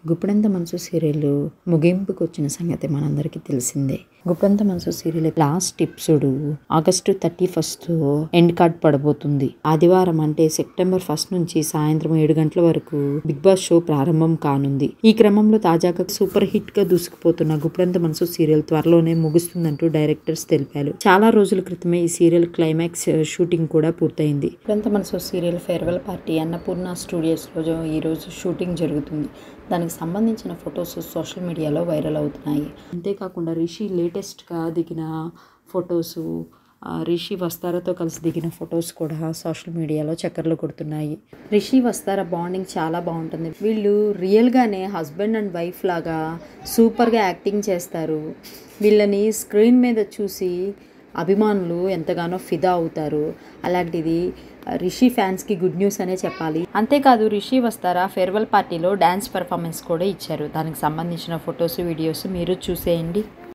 Guppedantha Manasu serial ముగింపుకు వచ్చిన సంగతి మనందరికీ తెలిసిందే. Guppedantha Manasu serial last episode August 31 end card పడబోతుంది. ఆదివారం అంటే సెప్టెంబర్ 1 నుంచి సాయంత్రం 7 గంటల వరకు బిగ్ బాస్ షో ప్రారంభం కానుంది. ఈ క్రమంలో తాజాగా సూపర్ హిట్ గా దూసుకుపోతున్న గుప్పెడంత మనసు సీరియల్ త్వరలోనే ముగుస్తుందంటూ డైరెక్టర్స్ తెలిపారు. చాలా రోజుల క్రితమే ఈ సీరియల్ క్లైమాక్స్ షూటింగ్ కూడా పూర్తయింది. Guppedantha Manasu serial farewell party Annapurna studios లో ఈ రోజు షూటింగ్ జరుగుతుంది. దానికి సంబంధించిన ఫొటోస్ సోషల్ మీడియాలో వైరల్ అవుతున్నాయి. అంతేకాకుండా రిషి లేటెస్ట్గా దిగిన ఫొటోసు, రిషి వస్తారాతో కలిసి దిగిన ఫొటోస్ కూడా సోషల్ మీడియాలో చక్కర్లు కొడుతున్నాయి. రిషి వస్తారా బాండింగ్ చాలా బాగుంటుంది. వీళ్ళు రియల్గానే హస్బెండ్ అండ్ వైఫ్ లాగా సూపర్గా యాక్టింగ్ చేస్తారు. వీళ్ళని స్క్రీన్ మీద చూసి అభిమానులు ఎంతగానో ఫిదా అవుతారు. అలాంటిది రిషి ఫ్యాన్స్కి గుడ్ న్యూస్ అనే చెప్పాలి. అంతేకాదు రిషి వస్తారా ఫేర్వెల్ పార్టీలో డ్యాన్స్ పర్ఫార్మెన్స్ కూడా ఇచ్చారు. దానికి సంబంధించిన ఫొటోస్, వీడియోస్ మీరు చూసేయండి.